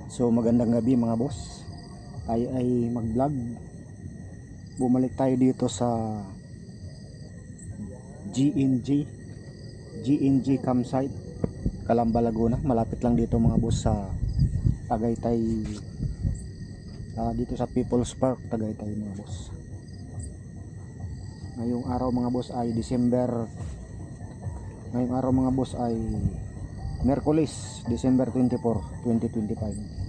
So magandang gabi mga boss. Tayo ay mag-vlog. Bumalik tayo dito sa GNG campsite, Calamba, Laguna. Malapit lang dito mga boss sa Tagaytay, dito sa People's Park, Tagaytay mga boss. Ngayong araw mga boss ay Miyerkules, December 24, 2025.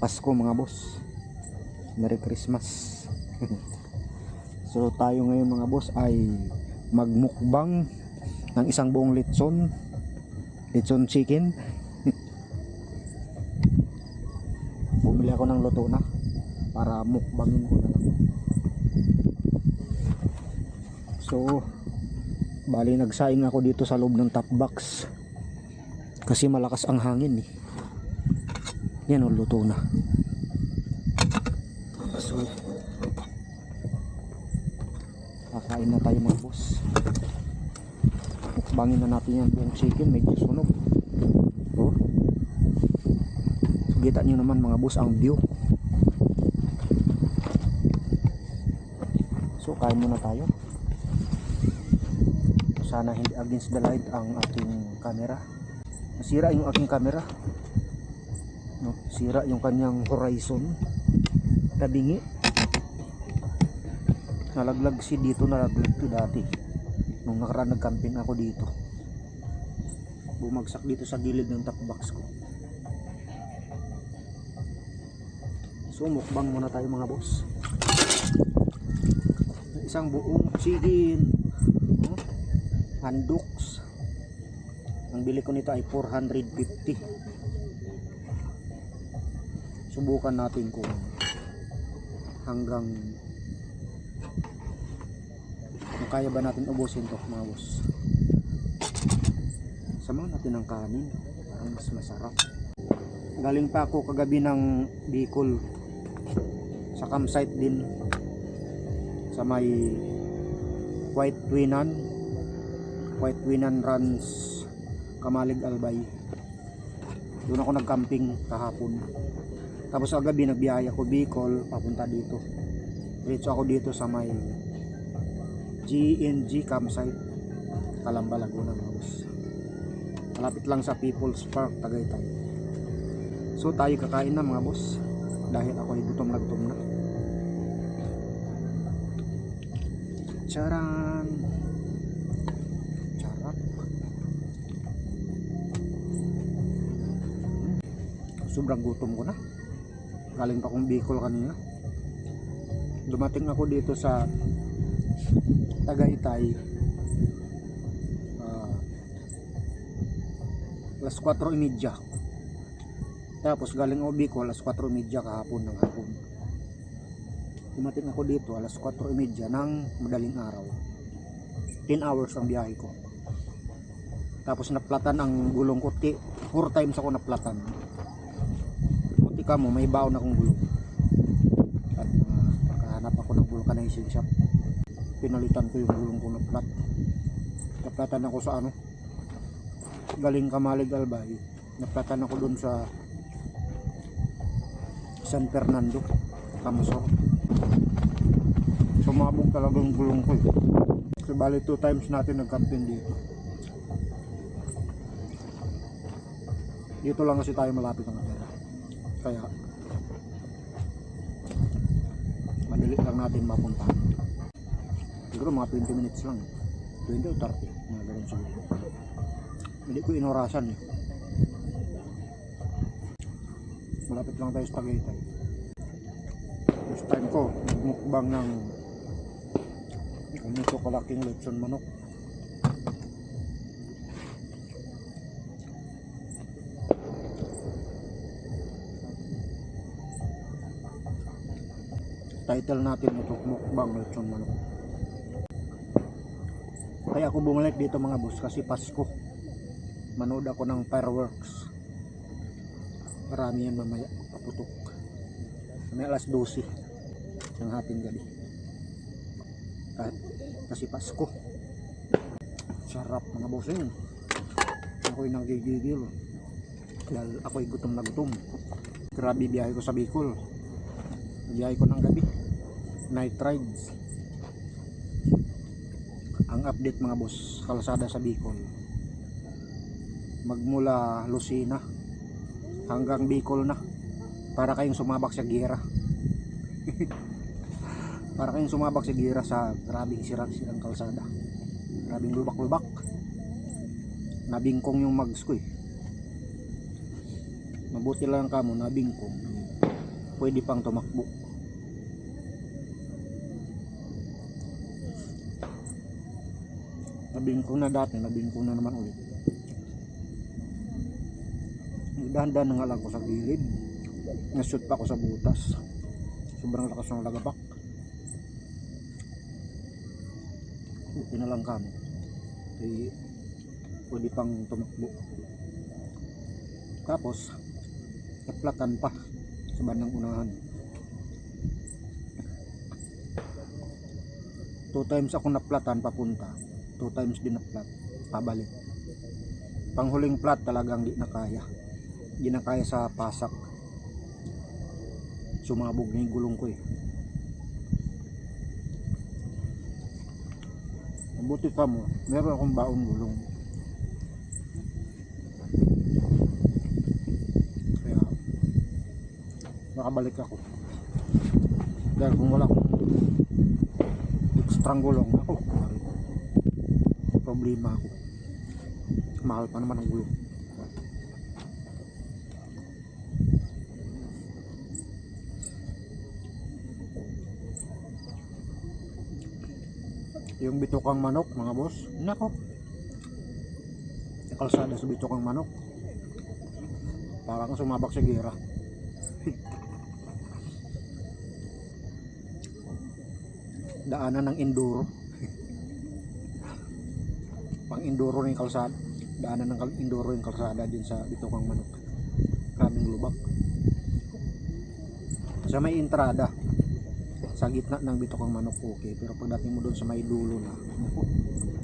Pasko mga boss. Merry Christmas. So tayo ngayon mga boss ay magmukbang ng isang buong lechon chicken. Bumili ako ng luto na para mukbangin ko na lang. So bali nagsaing ako dito sa loob ng top box kasi malakas ang hangin eh. Yan o, luto na. So kakain na tayo mga boss. Mukbangin na natin yan buong chicken, medyo sunog. So kita nyo naman mga boss ang view. So kain muna tayo. Sana hindi against the light ang aking camera. Nasira yung aking camera, no? Sira yung kanyang horizon, tabingi. Nalaglag si dito, nalaglag to dati nung nakaraan nagcamping ako dito. Bumagsak dito sa gilid ng top box ko. So mukbang muna tayo mga boss. Isang buong chicken, no? Handoks. Ang bili ko nito ay 450. Subukan natin kung hanggang kaya ba natin ubusin to mga boss. Samahan natin ng kanin, parang mas masarap. Galing pa ako kagabi ng Bicol sa campsite din sa may White Winan Runs, Kamalig, Albay. Doon ako nagcamping kahapon. Tapos kagabi nagbiyaya ko Bicol papunta dito. Diretso ako dito sa may GNG campsite, Calamba, Laguna mga boss. Malapit lang sa People's Park, Tagaytay. So tayo kakain na mga boss dahil ako ay gutom na. Charan! Sobrang gutom ko na. Galing pa akong Bicol kanina. Dumating ako dito sa Tagaytay alas 4:30. Tapos galing ako Bicol alas 4:30 kahapon ng hapon. Dumating ako dito alas 4:30 ng madaling araw. 10 hours ang biyahe ko. Tapos naplatan ang gulong ko. 4 times ako naplatan. Mo may baon akong gulong at nakahanap ako ng vulcanizing shop. Pinalitan ko yung gulong ko na flat. Naplatan ako sa galing Kamalig, Albay. Naplatan ako dun sa San Fernando, Camusor. Sumabog talaga yung gulong ko eh. Kasi bali 2 times natin nagcamping dito. Dito lang kasi tayo malapit ang kamera. Kaya madali lang natin mapuntahan. Siguro mga 20 minutes lang, 20 o 30, mga ganun siguro. Hindi ko inorasan eh. Malapit lang tayo sa Tagaytay. First time ko magmukbang ng ganito kalaking lechon manok. Title natin ito, mukbang lechon manok. Kaya ako bumalik dito mga boss kasi Pasko. Manood ako ng fireworks. Marami yan mamaya, paputok. May alas 12 ng hating gabi. Kasi Pasko. Sarap mga boss yun. Ako'y nanggigigil dahil ako'y gutom na gutom. Grabe biyahe ko sa Bicol. Biyahe ko ng gabi. Night rides. Ang update mga boss, kalsada sa Bicol. Magmula Lucena hanggang Bicol na. Para kayong sumabak sa gira. Para kayong sumabak sa gira sa grabing sirang-sirang kalsada. Grabing lubak-lubak. Nabingkong yung mags ko eh. Mabuti lang kamo nabingkong. Pwede pang tumakbo. Nabingkong na dati, nabingkong na naman ulit. Dahan-dahan na nga lang ko sa gilid. Nashoot pa ako sa butas. Sobrang lakas ng lagabak. Buti na lang kamo. Kaya pwede pang tumakbo. Tapos naplatan pa sa bandang unahan. 2 times ako naplatan papunta, 2 times din naplat pabalik. Panghuling plat talagang di na kaya sa pasak. Sumabog na yung gulong ko eh. Mabuti pa mo, meron akong baong gulong. Kaya nakabalik ako. Dahil kung wala akong extrang gulong ako, problema ako. Mahal pa naman ang gulong. Yung bitokang manok mga boss, nako, kalsada sa bitokang manok, parang sumabak sa gira. Daanan ng enduro. Pang enduro ng kalsada, daanan ng enduro yung kalsada din sa bitokang manok. Kaming lubak sa may entrada. Sa gitna ng bitokang manok okay, pero pagdating mo doon sa may dulo na, naku,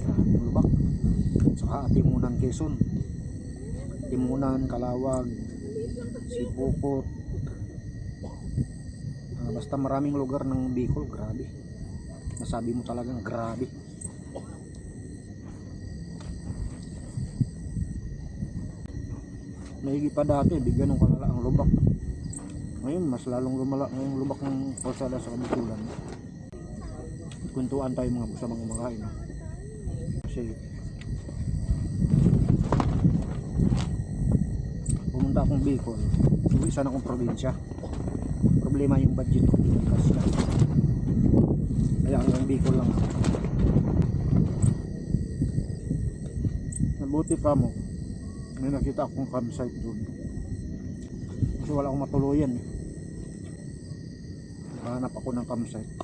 maraming lubak. Saka Timunan, Quezon, Timunan, Calawag, Sipokot, basta maraming lugar ng Bicol, grabe. Masabi mo talagang grabe. Maigi pa dati, di ganun kalala ang lubak. Ngayon mas lalong lumala ngayong lubak ng kalsada sa Bikulan. Kuntuan tayo mga sa mga umakain. Kasi pumunta akong Bicol, uwi sana akong probinsya. Problema yung budget ko dito kasi kaya hanggang Bicol lang ako. Mabuti pa mo, may nakita akong campsite doon. Kasi wala akong matuluyan eh. Hanap ako ng campsite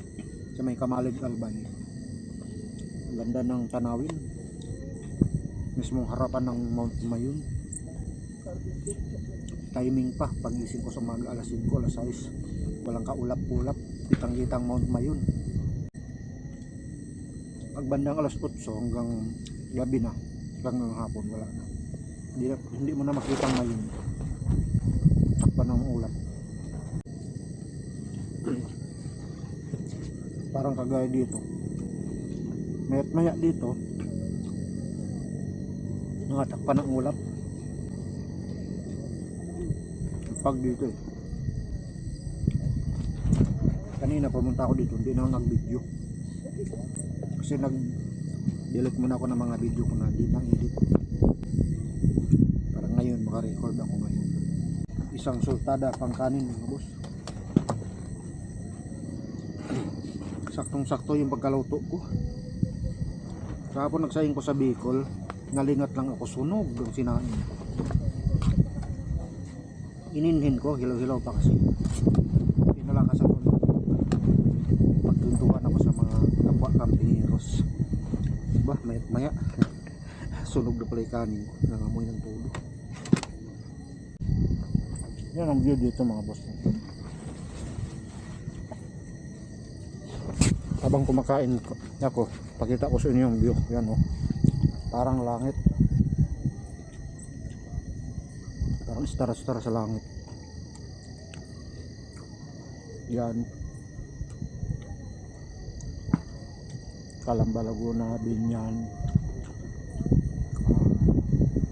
sa may Kamalig Albay. Ang ganda ng tanawin, mismong harapan ng Mount Mayon. Timing pa, pagising ko sa umaga alas 5, alas 6, walang kaulap-ulap, kitang-kitang Mount Mayon. Pagbandang alas 8 hanggang gabi na, hanggang hapon wala na. Hindi mo na makita ang Mayon. Takpan ng ulap. Parang kagaya dito, mayat maya dito nakatakpan ng ulap. Pag dito eh, kanina pumunta ako dito, hindi na ako nag-video kasi nag-delete muna ako ng mga video ko na di na edit. Parang ngayon maka-record ako ngayon. Isang sultada pang kanin mga boss. Saktong-sakto yung pagkaluto ko. Kahapon nagsayang ko sa Bicol, nalingat lang ako, sunog ang sinain. Ininhin ko, hilaw-hilaw pa kasi. Pinalakas ako. Pagtuntukan ako sa mga kapwa campingeros. Bah, maya sunog na pala yung kanin ko, nangamoy ng tulo. Yan ang view dito mga boss. Habang kumakain ako, pakita ko sa inyo yung view. Yan oh, parang langit, parang star-star sa langit. Yan. Calamba, Laguna, Binyan.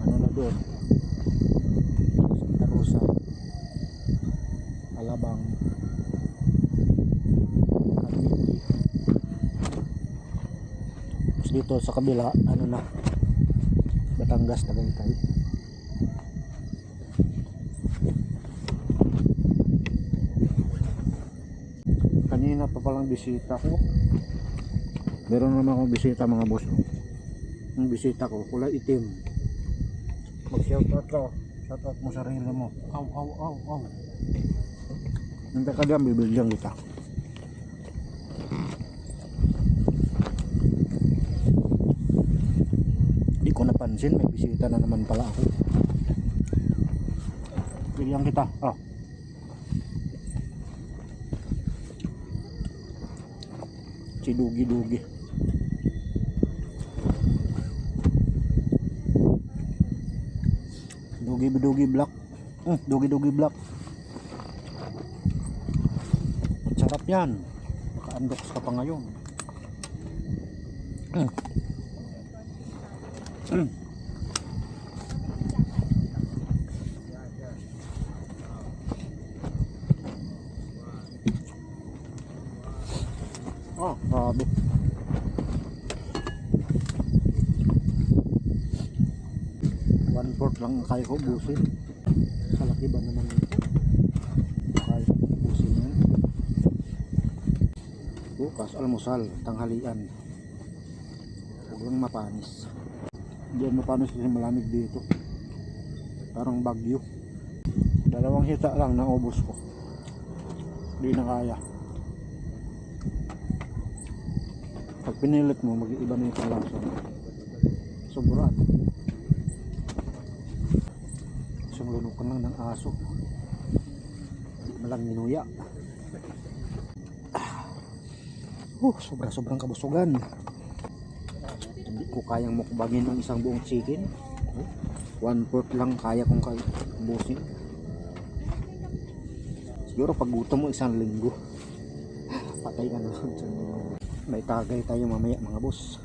Ano na doon? Santa Rosa, Alabang, Cavite. Tapos dito sa kabila, ano na, Batangas, Tagaytay. Kanina pa palang bisita ko. Meron naman akong bisita mga boss. Yung bisita ko, kulay itim. Mag-shoutout ka. Shoutout mo sarili mo. Aw, aw, aw, aw. Nanti ka diyan, bibigyan kita. Di ko napansin, may bisita na naman pala ako. Bigyan kita. Oh. Si Dugi-Dugi. Dugi-Dugi Black. Dugi-Dugi Black. Sarap yan. Naka-unbox ka pa ngayon. Oh, grabe. One-fourth lang kaya ko ubusin. Sa laki ba naman ito? Kaya ko ubusin yan. Bukas, almusal, tanghalian. Huwag lang mapanis. Hindi yan mapanis kasi malamig dito. Parang bagyo. 2 hita lang na ubos ko. Hindi na kaya. Pag pinilit mo, mag-iiba na yung kalasa. Sobrang. Isang lunukan lang ng aso. Hindi malang minuya. Sobrang kabusugan. Hindi ko kayang mukbangin ng isang buong chicken. 1/4 lang kaya kong ubusin. Siguro pag gutom mo 1 linggo, patay ka na. May tagay tayo mamaya mga boss.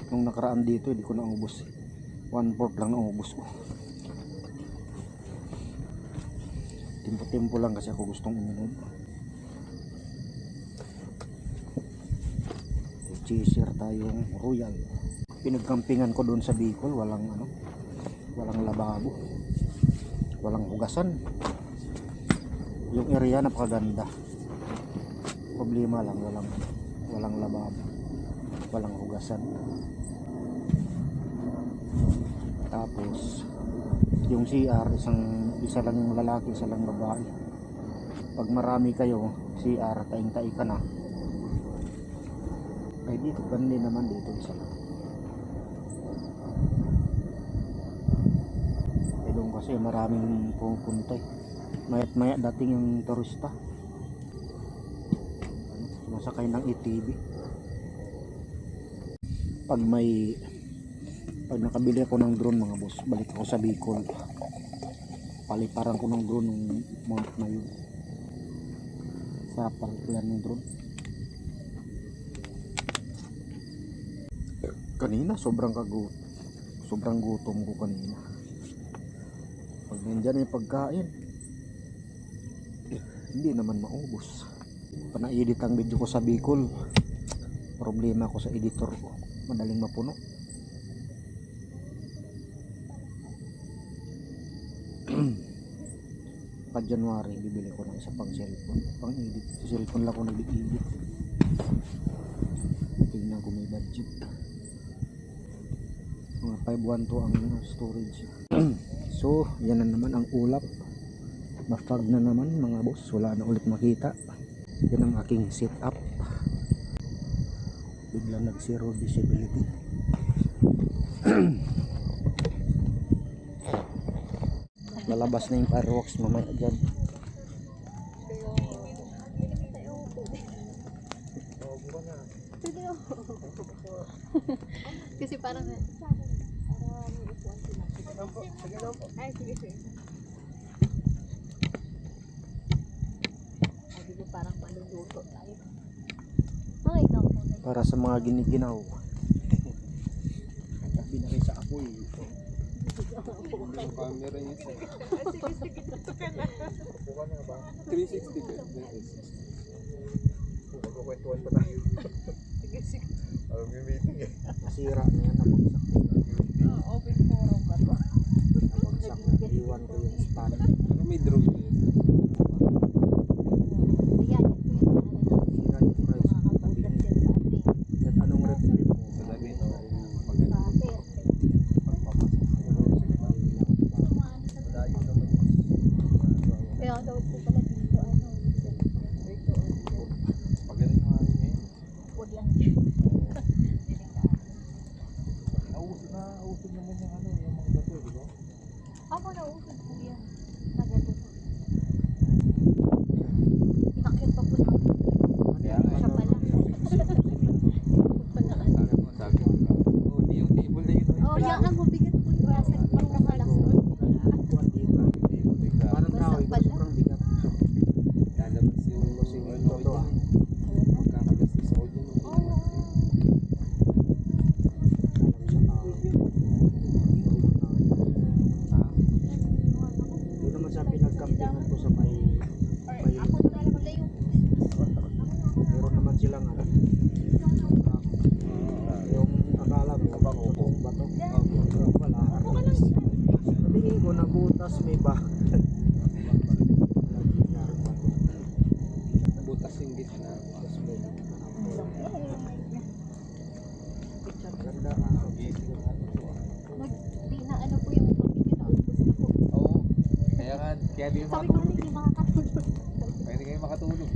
Nung nakaraan dito hindi ko na ubos. 1/4 lang na ubos ko. Tempo-tempo lang kasi ako gustong uminom. Chaser tayong Royal. Pinagkampingan ko doon sa Bicol, walang lababo, walang hugasan. Yung area napakaganda. Problema lang walang lababo, walang hugasan. Tapos yung CR, isa lang yung lalaki, isa lang babae. Pag marami kayo, CR taing-tai ka na. Ay dito bandi naman, dito isa lang. Doon kasi maraming pupunta. Mayat maya dating yung turista sumasakay ng ATV. Pag nakabili ako ng drone mga boss, balik ako sa Bicol, paliparan ko ng drone ng month na yun. Sarap paliparan ng drone. Kanina sobrang gutom ko kanina. Pag nandyan yung pagkain, hindi naman maubos. Pana-edit ang video ko sa Bicol, problema ko sa editor ko, madaling mapuno. Pag January bibili ko ng isa pang cellphone, pang edit. Sa cellphone lang ako nag-edit. Tingnan ko may budget. Mga 512 ang storage. So yan na naman ang ulap. Mafag na naman mga boss, wala na ulit makita. Yan ang aking setup. Biglang nag zero visibility. Lalabas na yung fireworks mamaya dyan. Kasi parang ay sige. Luto tayo. Ay, naku. Para sa mga giniginaw. Tabi na rin sa apoy. Yung camera niya sa Sige, dito ka na. 360 ka. Magkukwentuhan pa tayo. Sige. Alam yung meeting eh. Nasira na yan, nabagsak. Open forum ba to? Nabagsak na. Iwan ko yung stand. Ano may drone niya? Ayan, ito yung Sira yung price. makakabutas yan sa ating. At anong review mo? Sa dami ito. Sa Pagano. atin. Kaya daw po pala dito, ano, ito, Pagano yung ano niya. huwag lang dyan. Nauso naman yung ano, yung mga bato, di ba? Ako nausod po yan. Nagano. Inakyat pa po namin. Kaya nga, Siya pala. sabi mo, oh, di yung table na yun. Oh, yan ang mabigat po yung basa. Ang kamalas. Parang tao, iba Basag pala. sobrang bigat. Lalabas yung ano ko dyan. Magkakagastos ako dyan. Oo. Doon naman sa pinagkampingan ko sa may Ako na lang maglayo. meron naman silang ano, yung akala mo totoong bato. Wala. Sabihin ko nabutas may bakal. Butas yung gitna. Ganda. Di na ano po yung pamilya na ubos na po. Oo. Kaya di Sabi ko hindi makakatulog. Pwede kayo makatulog.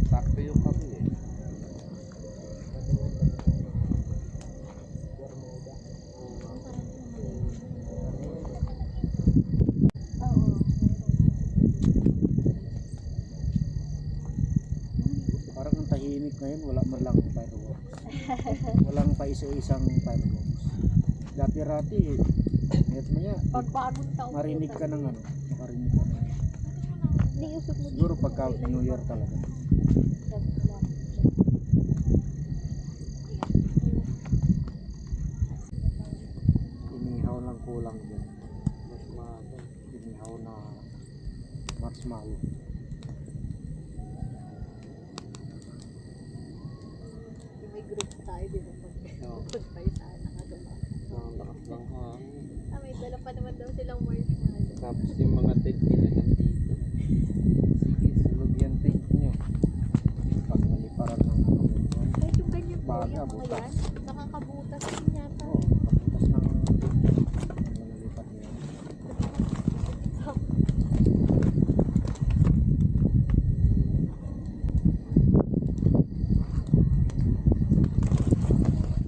Sakto yung kape eh. Oo. Parang ang tahimik ngayon, wala man lang fireworks. Walang pa isa-isang fireworks. Dati-rati, ngayon maya, Pagbagong taon. marinig ka ng ano, makarinig ka ng Hindi usok mo siguro pagka New Year talaga. Inihaw lang kulang dyan. Mas maaga. Inihaw na marshmallow. May group tayo, di ba? Pag tayo sana nga dumaan. Ang lakas lang hangin. May dala pa naman daw silang marshmallow. Tapos yung mga tent nila nandito. Sige, sunod yan tent nyo. Pag naliparan ng ano, Kahit yung ganyan po, Baga, yung mga butas. yan.